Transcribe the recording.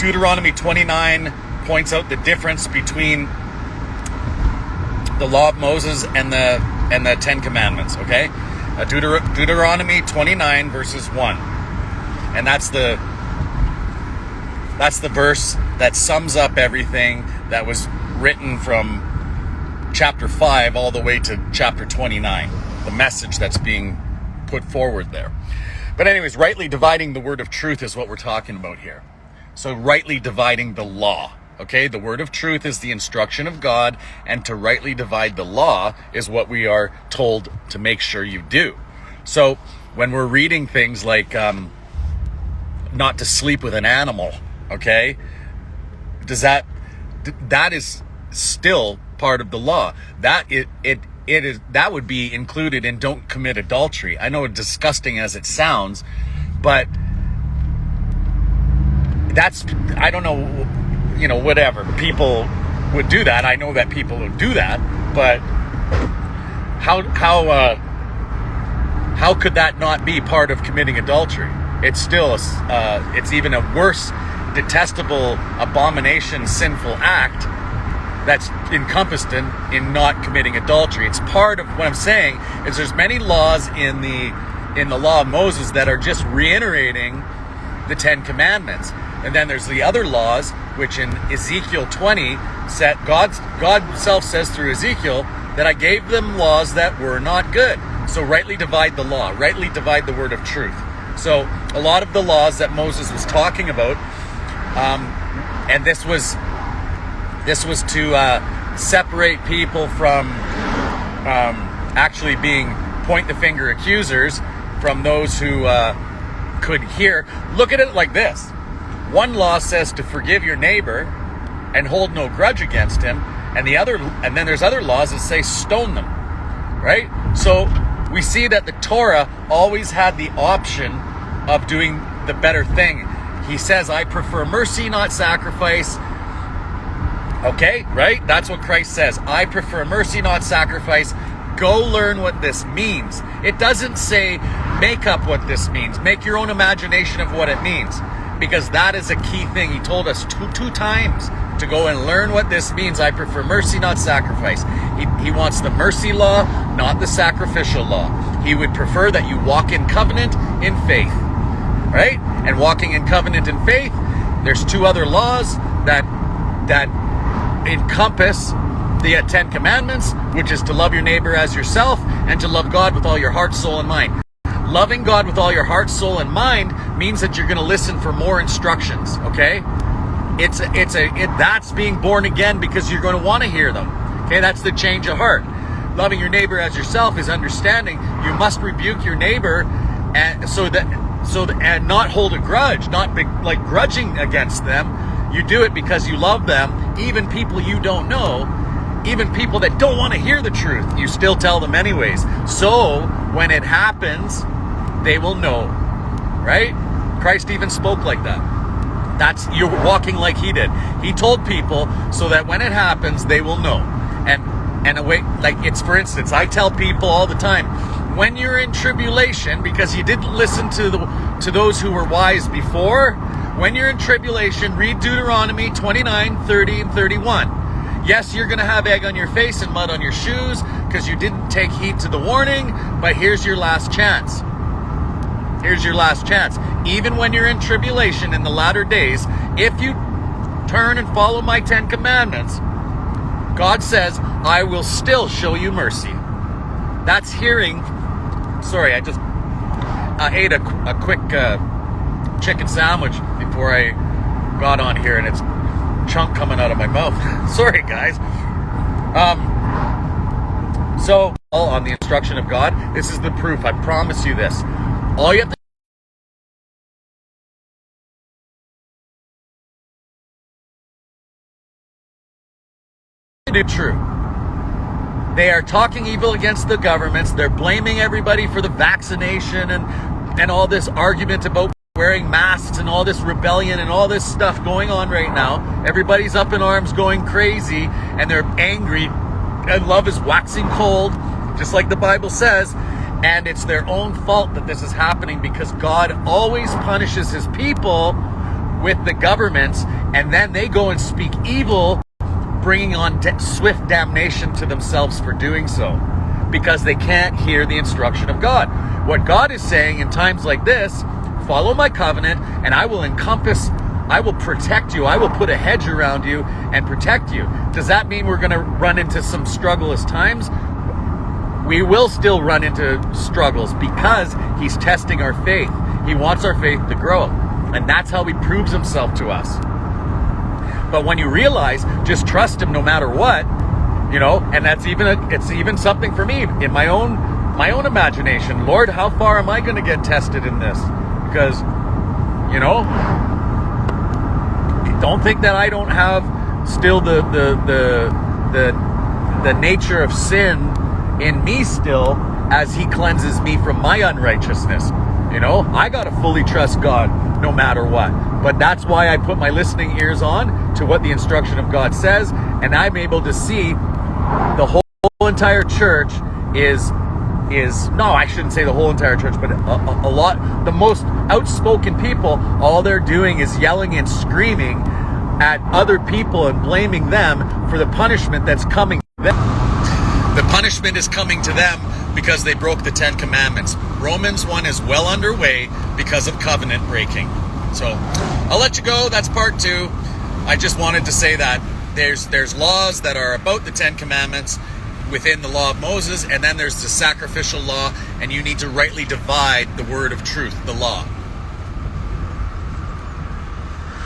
Deuteronomy 29 points out the difference between the law of Moses and the Ten Commandments, okay? Deuteronomy 29 verses 1. And that's the verse that sums up everything that was written from chapter 5 all the way to chapter 29. The message that's being put forward there. But anyways, rightly dividing the word of truth is what we're talking about here. So rightly dividing the law. Okay, the word of truth is the instruction of God, and to rightly divide the law is what we are told to make sure you do. So when we're reading things like not to sleep with an animal, okay, that is still part of the law. That would be included in don't commit adultery. I know, disgusting as it sounds, but that's, I don't know, whatever. People would do that. I know that people would do that, but how could that not be part of committing adultery? It's still, it's even a worse, detestable, abomination, sinful act that's encompassed in not committing adultery. It's part of what I'm saying is there's many laws in the law of Moses that are just reiterating the Ten Commandments. And then there's the other laws, which in Ezekiel 20, God himself says through Ezekiel that I gave them laws that were not good. So rightly divide the law, rightly divide the word of truth. So a lot of the laws that Moses was talking about, and this was to separate people from actually being point the finger accusers from those who could hear. Look at it like this. One law says to forgive your neighbor and hold no grudge against him, and then there's other laws that say stone them, right? So we see that the Torah always had the option of doing the better thing. He says, I prefer mercy, not sacrifice. Okay, right? That's what Christ says. I prefer mercy, not sacrifice. Go learn what this means. It doesn't say make up what this means. Make your own imagination of what it means. Because that is a key thing. He told us two times to go and learn what this means. I prefer mercy, not sacrifice. He wants the mercy law, not the sacrificial law. He would prefer that you walk in covenant in faith, right? And walking in covenant in faith, there's two other laws that encompass the Ten Commandments, which is to love your neighbor as yourself and to love God with all your heart, soul, and mind. Loving God with all your heart, soul, and mind means that you're going to listen for more instructions, okay? That's being born again because you're going to want to hear them, okay? That's the change of heart. Loving your neighbor as yourself is understanding you must rebuke your neighbor and not hold a grudge, not be like grudging against them. You do it because you love them, even people you don't know, even people that don't want to hear the truth, you still tell them anyways. So when it happens, they will know, right? Christ even spoke like that. You're walking like he did. He told people so that when it happens, they will know. And a way, like it's, for instance, I tell people all the time, when you're in tribulation, because you didn't listen to those who were wise before, when you're in tribulation, read Deuteronomy 29, 30, and 31. Yes, you're going to have egg on your face and mud on your shoes because you didn't take heed to the warning, but here's your last chance. Here's your last chance. Even when you're in tribulation in the latter days, if you turn and follow my 10 commandments, God says, I will still show you mercy. That's hearing. Sorry, I just ate a quick chicken sandwich before I got on here, and it's chunk coming out of my mouth. Sorry, guys. So, on the instruction of God, this is the proof. I promise you this. All you have to do true. They are talking evil against the governments. They're blaming everybody for the vaccination and all this argument about wearing masks and all this rebellion and all this stuff going on right now. Everybody's up in arms going crazy and they're angry and love is waxing cold, just like the Bible says. And it's their own fault that this is happening because God always punishes his people with the governments, and then they go and speak evil, bringing on swift damnation to themselves for doing so, because they can't hear the instruction of God. What God is saying in times like this: follow my covenant, and I will protect you. I will put a hedge around you and protect you. Does that mean we're going to run into some struggleless times? We will still run into struggles, because he's testing our faith. He wants our faith to grow, and that's how he proves himself to us. But when you realize, just trust him no matter what, and that's it's even something for me in my own imagination. Lord, how far am I going to get tested in this? Because, don't think that I don't have still the nature of sin in me still, as he cleanses me from my unrighteousness. I gotta fully trust God no matter what. But that's why I put my listening ears on to what the instruction of God says, and I'm able to see the whole entire church is no, I shouldn't say the whole entire church, but a lot, the most outspoken people, all they're doing is yelling and screaming at other people and blaming them for the punishment that's coming to them. The punishment is coming to them because they broke the 10 Commandments. Romans 1 is well underway because of covenant breaking. So I'll let you go. That's part 2. I just wanted to say that there's laws that are about the 10 Commandments within the law of Moses, and then there's the sacrificial law, and you need to rightly divide the word of truth, the law.